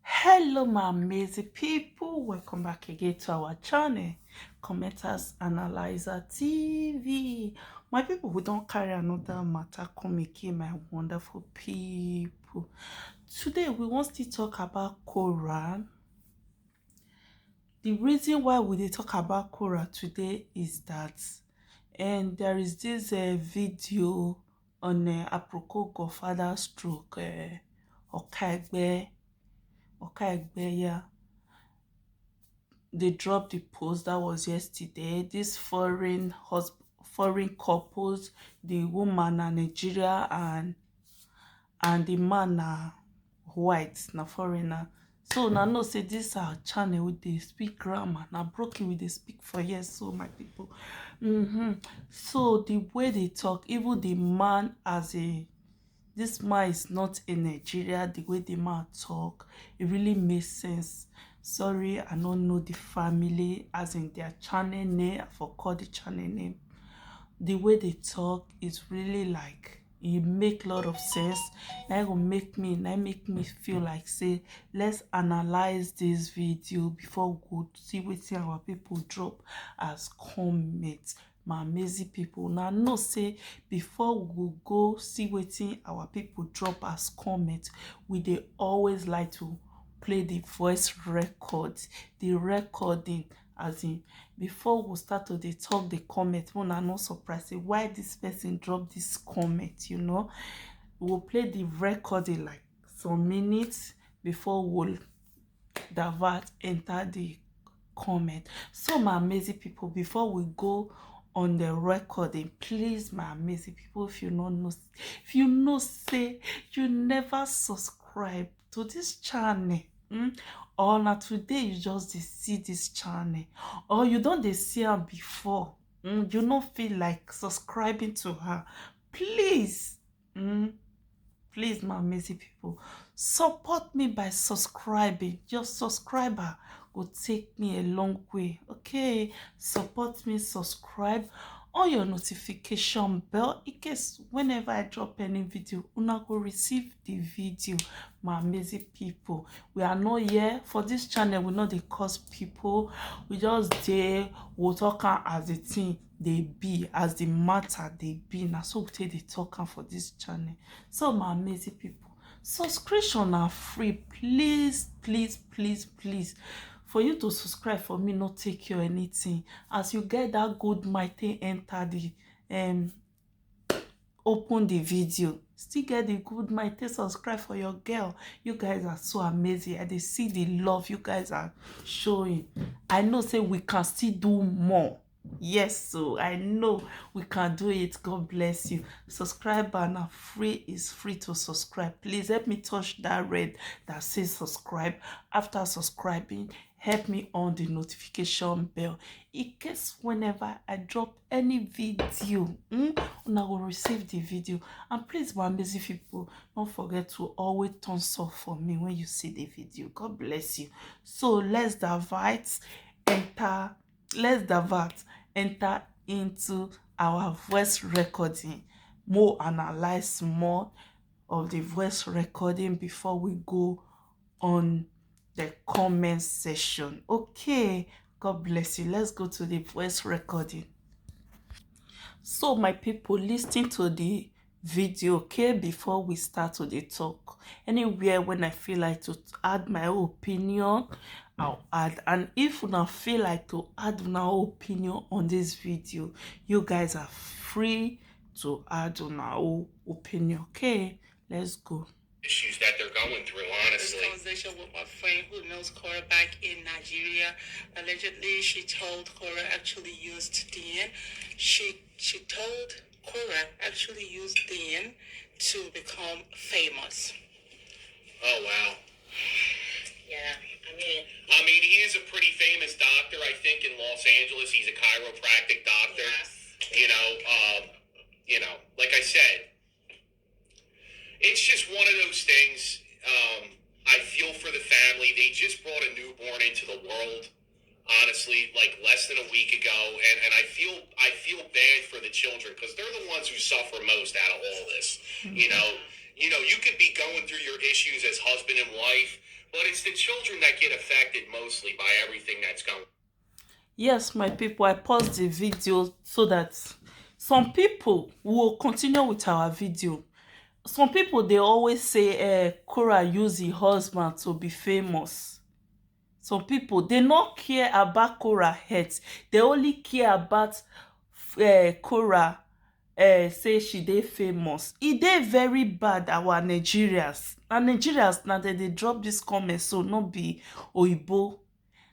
Hello, my amazing people. Welcome back again to our channel, Commenters Analyzer TV. My people, we don't carry another matter come again, my wonderful people. Today, we want to talk about Korra. The reason why we dey talk about Korra today is that, and there is this video on Aproko Godfather stroke Okaegbe, yeah. They dropped the post that was yesterday. This foreign couples, the woman na Nigeria and the man na white, na foreigner. So now know say this our channel with they speak grammar. Now broken with they speak for years. So my people. So the way they talk, even the man as a this man is not in Nigeria. The way the man talk, it really makes sense. Sorry, I don't know the family as in their channel name. I forgot the channel name. The way they talk is really like it make a lot of sense. That will make me feel like say let's analyze this video before we go see what our people drop as comments. My amazing people, now know say before we go see wetin our people drop as comment, we dey always like to play the voice record, the recording, as in before we start to dey talk the comment. Una no surprise say why this person drop this comment, we'll play the recording like some minutes before we'll divert enter the comment. So my amazing people, before we go on the recording, please, my amazing people, if you know say you never subscribe to this channel, or na today you just dey see this channel, or you don dey see am before, you no feel like subscribing to her, please, please, my amazing people, support me by subscribing. Your subscriber will take me a long way. Okay, support me, subscribe on your notification bell in case whenever I drop any video, una go receive the video. My amazing people, we are not here for this channel. We know they cause people. We just there. We'll talk as the thing they be, as the matter they be. Now so we take the talk for this channel. So my amazing people, subscription are free. Please, please, please, please, for you to subscribe, for me not take you anything, as you get that good mighty enter the open the video, still get the good mighty subscribe for your girl. You guys are so amazing. I dey see the love you guys are showing. I know say we can still do more. Yes, so I know we can do it. God bless you. Subscribe button free, is free to subscribe. Please help me touch that red that says subscribe. After subscribing, help me on the notification bell in case whenever I drop any video, una will receive the video. And please, my amazing people, don't forget to always thumbs up for me when you see the video. God bless you. So let's divert enter into our voice recording. More analyze more of the voice recording before we go on the comment section. Okay, God bless you. Let's go to the voice recording. So my people, listen to the video, okay, before we start to the talk. Anywhere when I feel like to add my opinion, I'll add. And if you not feel like to add my opinion on this video, you guys are free to add on our opinion. Okay, let's go. Issues that they're going through, honestly. This conversation with my friend who knows Korra back in Nigeria. Allegedly, she told Korra actually used DN. She told Korra actually used DN to become famous. Oh, wow. Yeah, I mean, he is a pretty famous doctor, I think, in Los Angeles. He's a chiropractic doctor. Yes. Like I said, it's just one of those things. I feel for the family. They just brought a newborn into the world, honestly, like less than a week ago, and I feel bad for the children because they're the ones who suffer most out of all this. You could be going through your issues as husband and wife, But it's the children that get affected mostly by everything that's going. Yes, my people, I paused the video so that some people will continue with our video. Some people, they always say Korra use her husband to be famous. Some people, they not care about Korra health. They only care about Korra say she dey famous. E dey very bad, our Nigerians. And Nigerians na dem dey drop this comment, so no be oyibo.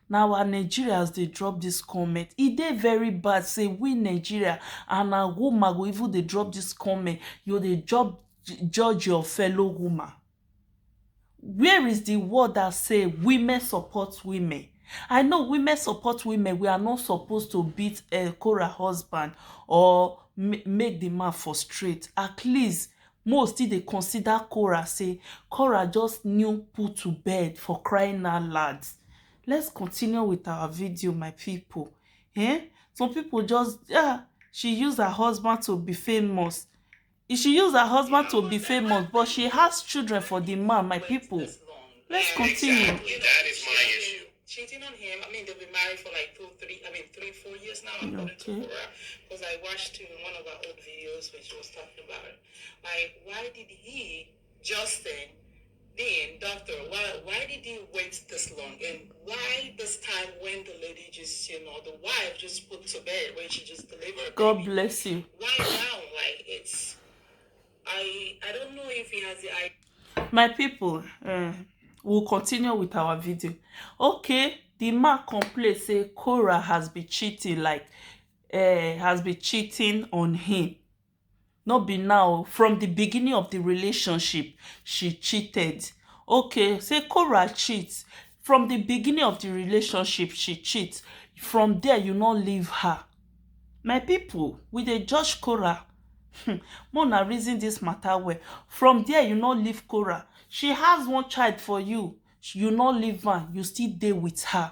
Na our Nigerians dey drop this comment. E dey very bad say we Nigeria and na woman go even dey drop this comment. You dey judge your fellow woman. Where is the word that say women support women? I know women support women. We are not supposed to beat Korra husband or make the man frustrate. At least most still dey consider Korra say Korra just new put to bed, for crying out loud. Let's continue with our video, my people. Some people just she used her husband to be famous. She used her husband to be famous, but she has children for the man, my people. Let's continue. Exactly, that is my issue. Cheating on him. I mean, they've been married for like 3-4 years now. According to Korra, because I watched one of our old videos when she was talking about it. Like, why did he, Justin, then doctor, why did he wait this long? And why this time when the lady just, the wife just put to bed when she just delivered? God bless you. Why now? Like, it's I don't know if he has the idea. My people, we'll continue with our video. Okay, the man complain say Korra has been cheating, has been cheating on him. Not be now, from the beginning of the relationship, she cheated. Okay, say Korra cheats. From the beginning of the relationship, she cheats. From there, you not leave her. My people, we dey judge Korra. More na reason this matter well. From there, you not leave Korra. She has one child for you. You not leave her. You still dey with her.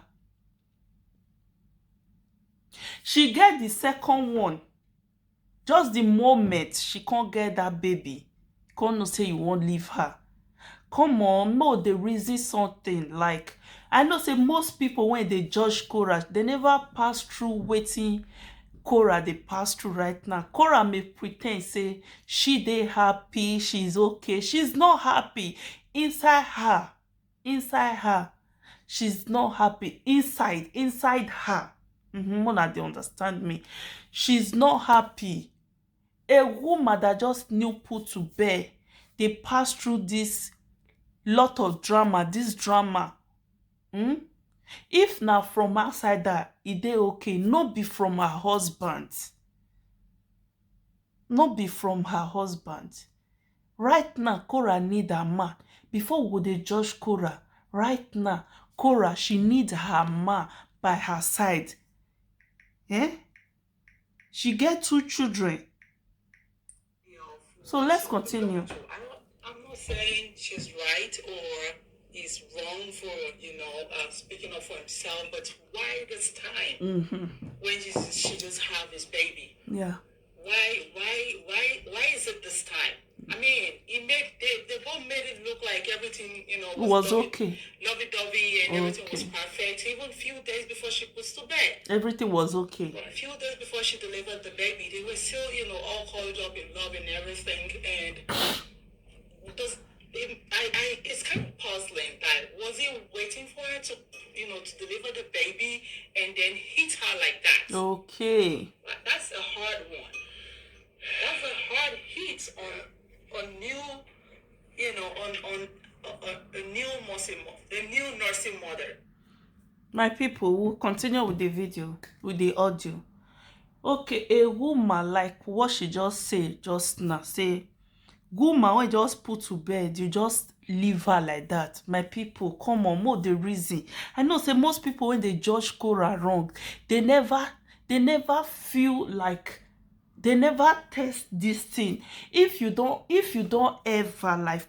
She get the second one. Just the moment she can't get that baby, can't no say you won't leave her. Come on, no, they reason something. Like, I know say most people when they judge Korra, they never pass through waiting Korra they pass through right now. Korra may pretend say she dey happy, she's okay. She's not happy. Inside her, she's not happy. Inside her. Mona, they understand me. She's not happy. A woman that just new put to bed, they pass through this lot of drama, If now from outside that, e dey okay, not be from her husband. Not be from her husband. Right now, Korra need her man. Before we dey judge Korra, right now, Korra, she need her man by her side. She get 2 children. So let's continue. I'm not saying she's right or he's wrong for, speaking up for himself, but why this time? When she just have his baby? Yeah. Why is it this time? I mean, they both made it look like everything, was okay. Lovey-dovey and everything was perfect. Even a few days before she puts to bed. Everything was okay. But a few days before she delivered the baby, they were still, all caught up in love and everything. And it's kind of puzzling that was he waiting for her to, to deliver the baby and then hit her like that? Okay. That's a hard one. That's a hard hit on new, on a new nursing mother. My people, will continue with the video, with the audio. Okay, a woman like what she just said just now, say, woman when just put to bed, you just leave her like that. My people, come on, more the reason. I know say most people when they judge Korra wrong, they never feel like, they never test this thing. If you don't ever, like,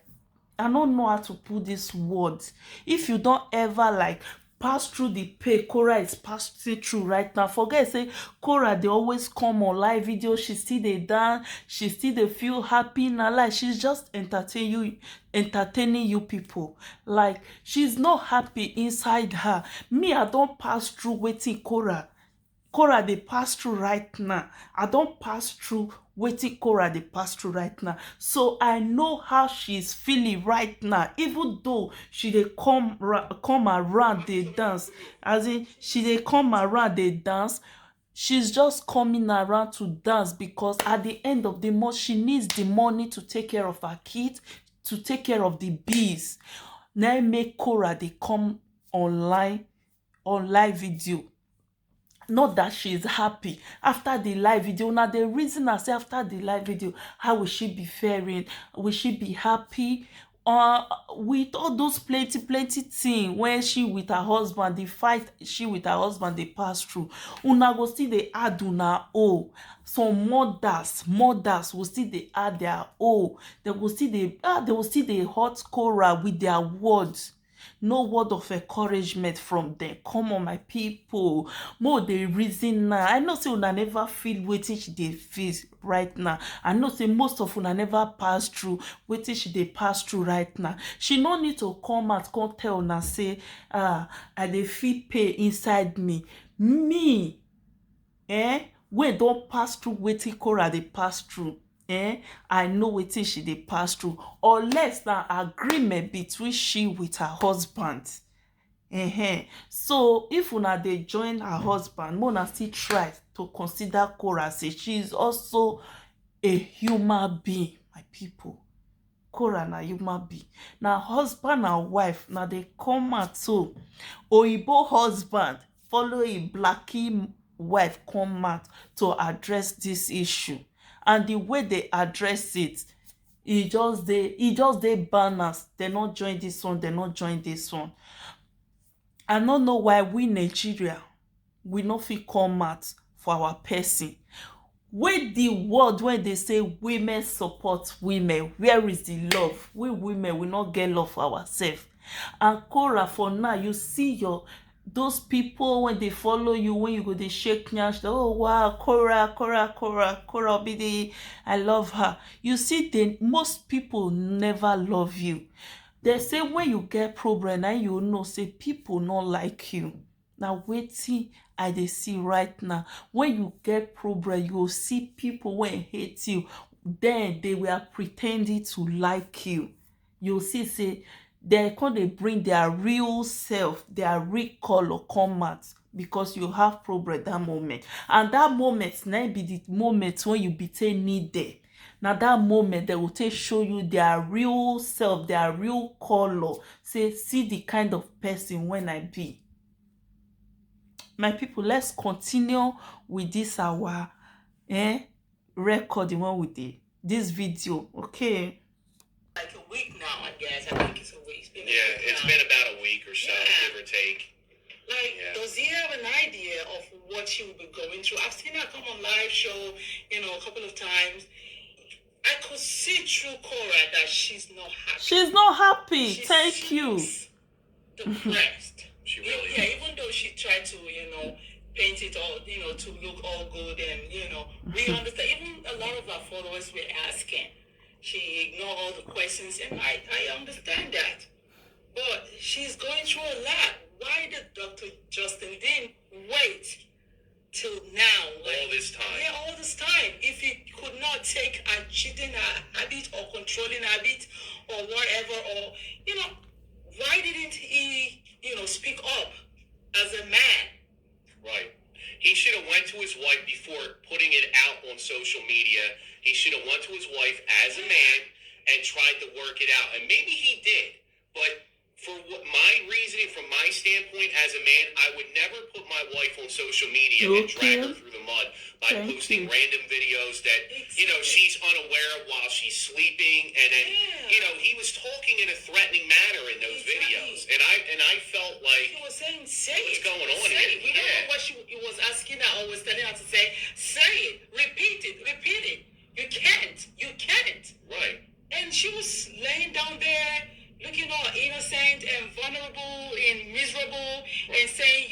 I don't know how to put this words. If you don't ever like pass through the pain Korra is passing through right now. Forget say Korra dey always come on live video, she still dey dance, she still dey feel happy na like she's just entertaining you people. Like she's not happy inside her. Me, I don pass through wetin Korra dey pass through right now. I don pass through wetin Korra dey pass through right now, so I know how she's feeling right now. Even though she dey come around dey dance, as in she dey come around dey dance, she's just coming around to dance because at the end of the month she needs the money to take care of her kids, to take care of the bills. Na im make Korra dey come online on live video. Not that she's happy after the live video. Now the reason I say after the live video, how will she be faring? Will she be happy? With all those plenty things when she with her husband, the fight she with her husband they pass through, una go still dey add una some mothers will still dey add their they will still dey hurt Korra with their words. No word of encouragement from them. Come on, my people, more dey reason now. I know say una never feel wetin she dey feel right now. I know say most of una never pass through wetin she dey pass through right now. She no need to come out come tell una say I dey feel pain inside me. Wey don pass through wetin Korra dey pass through, I know wetin she dey pass through, unless na agreement between she with her husband. So if una dey join her husband, make una still try to consider Korra say she is also a human being, my people. Korra na human being. Na husband and wife na dey come out. So oyibo husband follow a blackie wife come out to address this issue, and the way they address it, e just dey balance. They not join this one, they not join this one. I no know why we Nigeria we no fit come out for our person. Wey the word when they say women support women, where is the love? We women we not get love for ourselves. And Korra, for now, you see those people when they follow you, when you go they shake nyash, oh wow, Korra Obidi, I love her. You see, most people never love you. They say when you get problem and you know say people not like you. Now wetin I dey see right now. When you get problem, you will see people when hate you. Then they were pretending to like you. You see say they come dey bring their real self, their real color come out because you have problem that moment. And that moment na be the moment when you be needed. Now that moment they will take show you their real self, their real color. Say, see the kind of person when I be. My people, let's continue with this our recording when we did this video, okay? Like a week now, I guess. I think it's a week. It's been about a week or so, give or take. Like, does he have an idea of what she will be going through? I've seen her come on live show, a couple of times. I could see through Korra that she's not happy. She's not happy. Thank you. Depressed. She really is. Yeah, even though she tried to, paint it all, to look all good and, we understand. Even a lot of our followers were asking. She ignored all the questions, and I understand that. But she's going through a lot. Why did Dr. Justin Dean wait till now? All this time. Yeah, all this time. If he could not take a cheating habit or controlling habit or whatever, or, why didn't he, speak up as a man? Right. He should have went to his wife before putting it out on social media. He should have went to his wife as a man and tried to work it out. And maybe he did. But for my reasoning, from my standpoint as a man, I would never put my wife on social media and drag her through the mud by posting random videos that, she's unaware of while she's sleeping. And then, he was talking in a threatening manner in those videos. And I felt like... He was saying, say it. What's going on here? We don't know what he was asking her or was telling her to say. Say it. Repeat it. You can't. Right. And she was laying down there looking all innocent and vulnerable, being miserable and saying,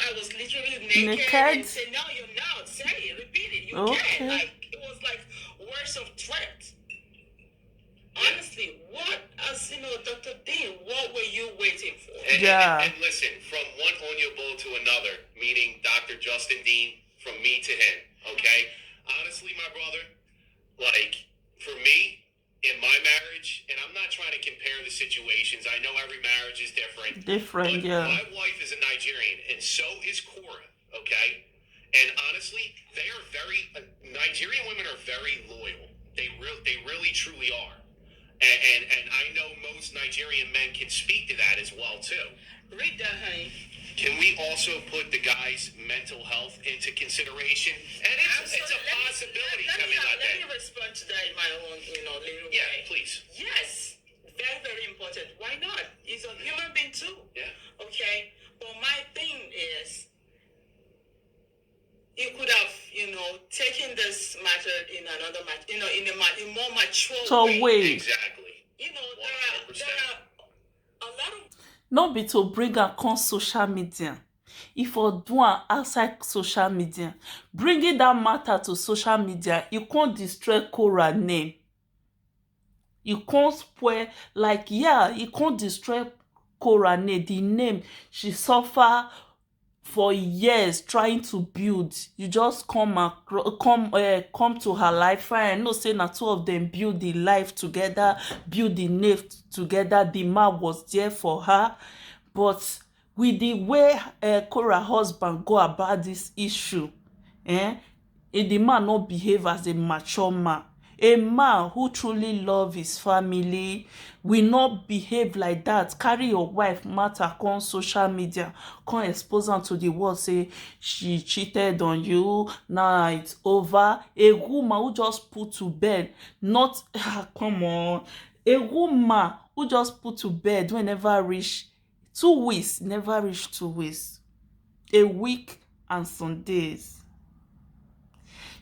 I was literally naked. And say, no, you're not. Say it, repeat it. You can. Like, it was like words of threat. Honestly, what, as Dr. Dean, what were you waiting for? And listen, from one Onion Bowl to another, meaning Dr. Justin Dean, from me to him, okay? Honestly, my brother, like, for me, in my marriage, and I'm not trying to compare the situations. I know every marriage is different. But my wife is a Nigerian, and so is Korra, okay? And honestly, they are Nigerian women are very loyal. They really, truly are. And I know most Nigerian men can speak to that as well, too. Read that, honey. Can we also put the guy's mental health into consideration? And it's a possibility. Let me respond to that in my own, little way. Yeah, please. Yes, very, very important. Why not? He's a human being too. Yeah. Okay. But my thing is, you could have, taken this matter in another matter, in a more mature way. Exactly. There are a lot of. Not be to bring am come social media. If for do am outside social media, bringing that matter to social media, you can't destroy Korra name. You can't spoil, you can't destroy Korra name, the name she suffer for years trying to build. You just come to her life. Fine, no say na two of them build the life together, build the name together. The man was there for her, but with the way Korra husband go about this issue, the man not behave as a mature man. A man who truly love his family will not behave like that. Carry your wife matter come social media, come expose am to the world, say she cheated on you, now it's over. A woman who just put to bed, not come on. A woman who just put to bed when never reach 2 weeks, never reach 2 weeks. A week and some days.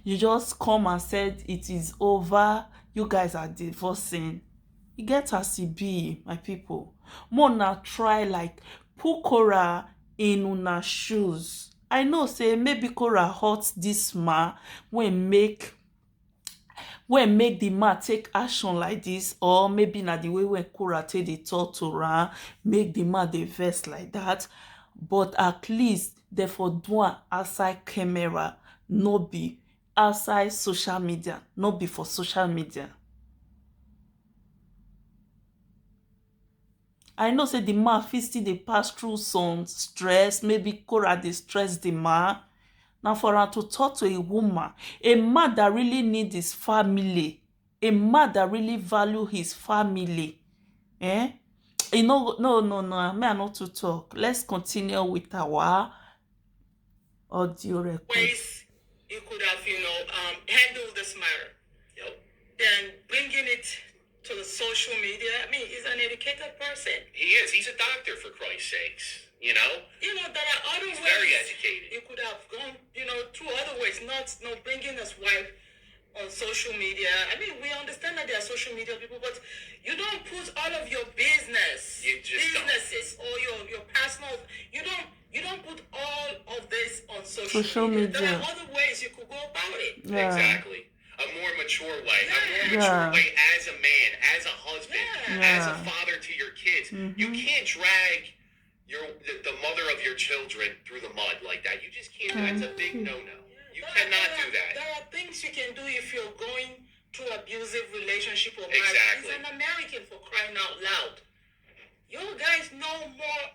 You just come and said it is over, you guys are divorcing. E get as e be, my people. More na try put Korra in una shoes. I know say maybe Korra hurt this man when make the man take action like this, or maybe na the way when Korra take dey talk to am make the man dey vex like that. But at least they for do am outside camera, no be outside social media, no be for social media. I know say the man fit still dey pass through some stress, maybe Korra dey stress the man. Now for am to talk to a woman, a man that really need his family, a man that really value his family, no, me I not to talk. Let's continue with our audio record. Ways you could have, handled this matter. Yep. Then bringing it to the social media. I mean, he's an educated person. He is. He's a doctor, for Christ's sakes. There are other ways. He's very educated. He could have gone, through other ways, not bringing his wife on social media. I mean, we understand that there are social media people, but you don't put all of your businesses or your personal. You don't put all of this on social media. There are other ways you could go about it. Yeah. Exactly. A more mature way. A more mature way as a man, as a husband, as a father to your kids. Mm-hmm. You can't drag the mother of your children through the mud like that. You just can't. That's a big no-no. You cannot do that. There are things you can do if you're going through abusive relationship or marriage. Exactly. He's an American, for crying out loud. You guys know more,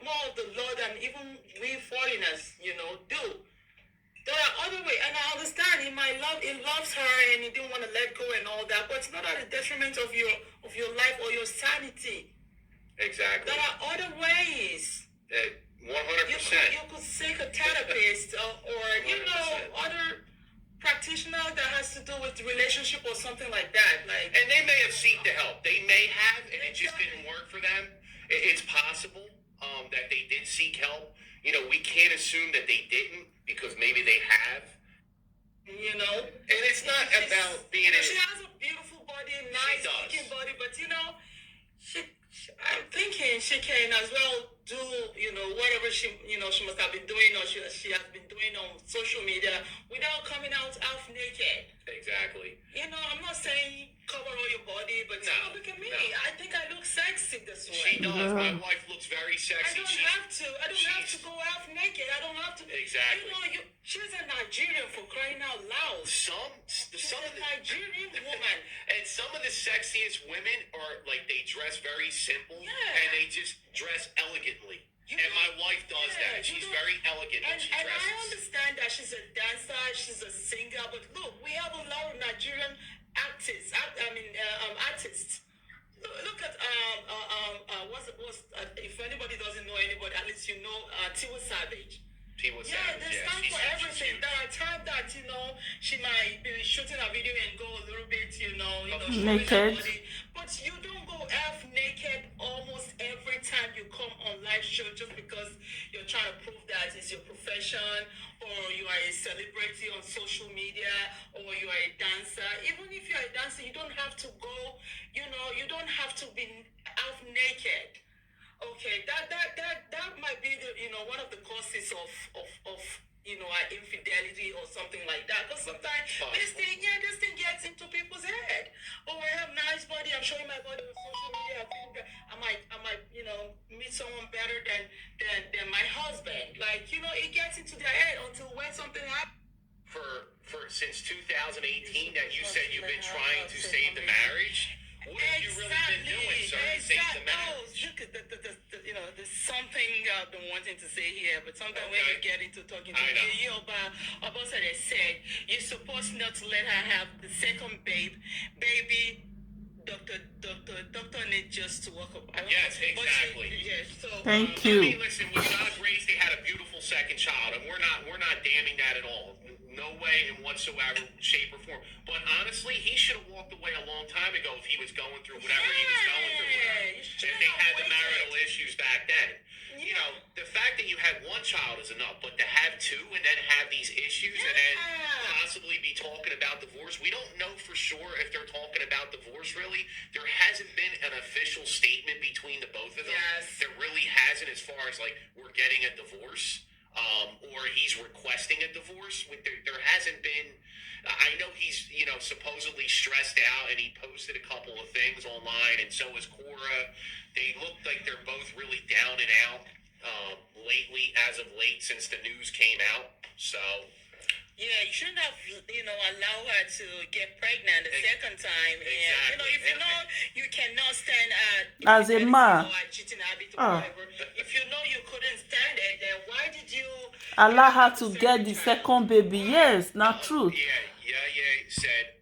more of the law than even we foreigners, do. There are other ways, and I understand he loves her and he didn't want to let go and all that, but it's not at the detriment of your life or your sanity. Exactly. There are other ways. 100%. You could seek a therapist or other practitioner that has to do with relationship or something like that. And they may have sought the help. They may have, and it just didn't work for them. It's possible that they did seek help. We can't assume that they didn't because maybe they have. And it's not about being. She has a beautiful body, nice looking body, but I'm thinking she can as well do, whatever she must have been doing or she has been doing on social media without coming out half naked. Exactly. I'm not saying cover all your body, but look at me. No. I think I look sexy this way. She does. My wife looks very sexy. I don't have to. I don't have to go half naked. I don't have to. Exactly. She's a Nigerian, for crying out loud. She's a Nigerian woman. And some of the sexiest women are like, they dress very simple. Yeah. And they just dress elegantly. And my wife does that. She's very elegant when she dresses. And I understand that she's a dancer, she's a singer, but look, we have a lot of Nigerian artists. Artists. Look at if anybody doesn't know anybody, at least Tiwa Savage. There's time for everything. There are times that she might be shooting a video and go a little bit, naked. body, but you don't go half naked almost every time you come on live show just because you're trying to prove that it's your profession, or you are a celebrity on social media, or you are a dancer. Even if you're a dancer, you don't have to go. You don't have to be half naked. Okay, that might be one of the causes of our infidelity or something like that. Because sometimes this thing gets into people's head. Oh, I have nice body. I'm showing my body on social media. I might meet someone better than my husband. Like it gets into their head until when something happens. For since 2018 that you said you've been trying to save the marriage. What have you really been doing, sir, to save the marriage? Look at there's something I've been wanting to say here, but sometimes when you get into talking to me, Obosa said, you're supposed not to let her have the second baby. Doctor need just to work up. Yes, exactly. So, thank you. I mean, listen, with God's grace, they had a beautiful second child, and we're not damning that at all. No way in whatsoever shape or form. But honestly, he should have walked away a long time ago if he was going through whatever he was going through. If they had the marital issues back then. The fact that you had one child is enough, but to have two and then have these issues and then possibly be talking about divorce, we don't know for sure if they're talking about divorce really. There hasn't been an official statement between the both of them. Yes. There really hasn't, as far as like we're getting a divorce. Or he's requesting a divorce. There hasn't been. I know he's supposedly stressed out, and he posted a couple of things online, and so is Korra. They look like they're both really down and out lately, as of late, since the news came out. So. Yeah, you shouldn't have, allow her to get pregnant the second time. Exactly. If you cannot stand as a man, cheating habit or whatever, if you couldn't stand it, then why did you allow her to get the second baby? Yes, not true. Yeah, said,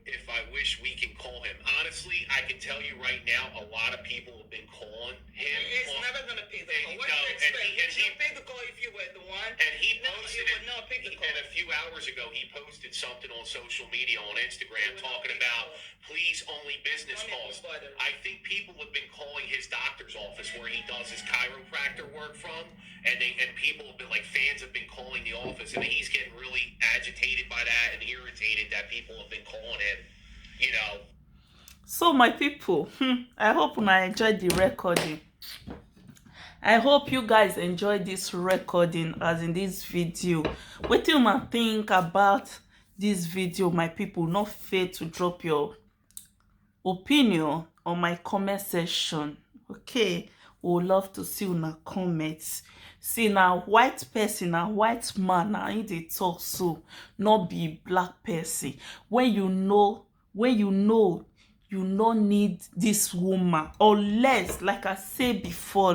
if I wish we can call him. Honestly, I can tell you right now, a lot of people have been calling him. He's never going to pick the call. What do you expect? He'll pick the call if you were the one. And he posted would not pick the call. And a few hours ago, he posted something on social media, on Instagram, talking about, please, only business calls. I think people have been calling his doctor's office where he does his chiropractor work from, and people have been, like, fans have been calling the office, and he's getting really agitated by that and irritated that people have been calling him, So my people, I hope you enjoyed the recording. I hope you guys enjoyed this recording, as in this video. What do you think about this video, my people? Not fail to drop your opinion on my comment section. Okay, we would love to see una comments. See, now white person, now white man, now in the talk, so not be black person. When you know you no need this woman, unless, like I said before,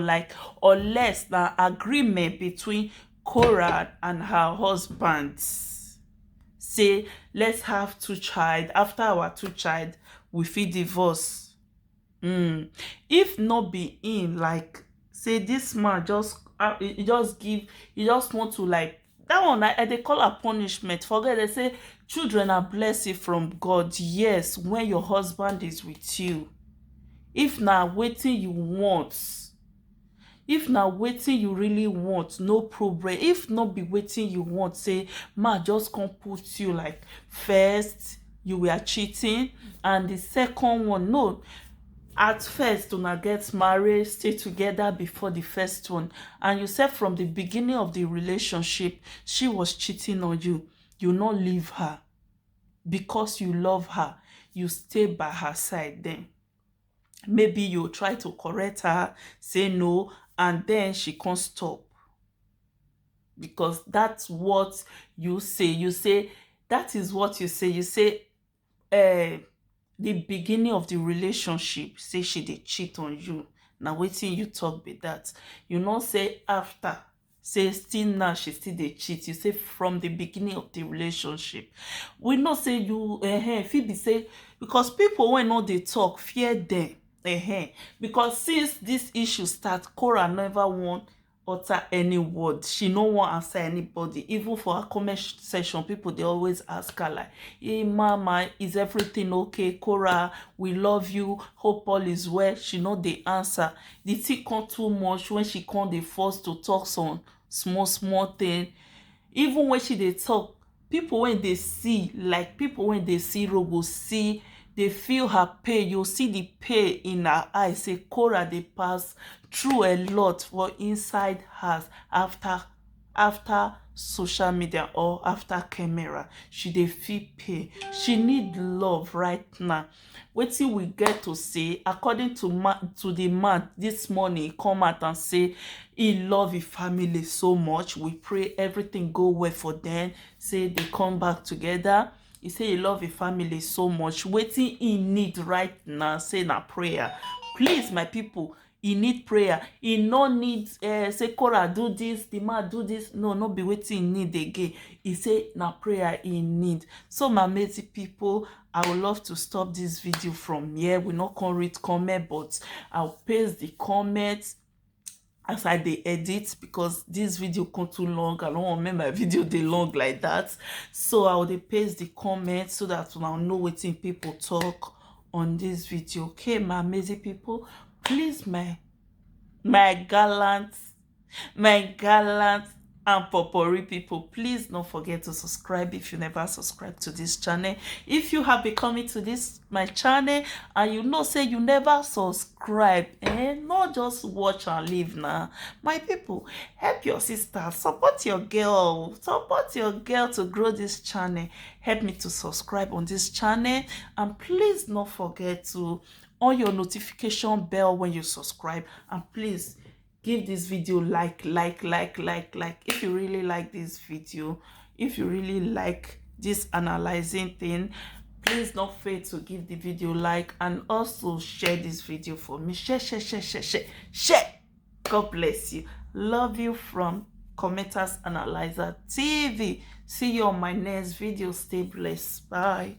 unless the agreement between Korra and her husband say, let's have two child. After our two child, we fit divorce. If not be in, like, say this man just he just want to, like, that one they call a punishment. Forget, they say children are blessing from God. Yes, when your husband is with you. If now waiting you want, if now waiting you really want, no problem. If not be waiting you want, say man just come put you, like, first you were cheating, and the second one, no, at first una get married, stay together before the first one, and you said from the beginning of the relationship she was cheating on you. You not leave her because you love her. You stay by her side. Then maybe you try to correct her, say no, and then she can't stop, because that's what you say. You say that is what you say. You say the beginning of the relationship say she dey cheat on you. Now wetin you talk be that. You not say after, say still now she still dey cheat. You say from the beginning of the relationship. We not say you fit be say, because people when no dey talk fear them. Because since this issue start, Korra never want utter any word. She no wan answer anybody. Even for her comment section, people dey always ask her like, hey mama, is everything okay? Korra, we love you, hope all is well. She no dey answer. The thing come too much when she come dey force to talk some small thing. Even when she dey talk, people when they see, like people when they see robo see, they feel her pain. You see the pain in her eyes. Say Korra dey pass through a lot for inside her after social media or after camera. She dey feel pain. She need love right now. Wetin we get to say, according to the man this morning, he come out and say he love his family so much. We pray everything go well for them. Say they come back together. He say he love his family so much. Wetin he need right now, say na prayer. Please my people, he need prayer. He no need say Korra do this, the man do this. No be wetin he need again. He say na prayer he need. So my amazing people, I would love to stop this video from here. We not come read comment, but I'll paste the comments as I dey edit, because this video come too long. I don't want make my video dey long like that. So I will paste the comments so that una know wetin people talk on this video. Okay, my amazing people, please my gallant and popori people, please don't forget to subscribe if you never subscribe to this channel. If you have been coming to this my channel and you know say you never subscribe, not just watch and leave now. My people, help your sister, support your girl to grow this channel. Help me to subscribe on this channel, and please don't forget to on your notification bell when you subscribe, and please give this video like if you really like this video. If you really like this analyzing thing, please don't fail to give the video like, and also share this video for me. Share. God bless you. Love you from Commenters Analyzer TV. See you on my next video. Stay blessed. Bye.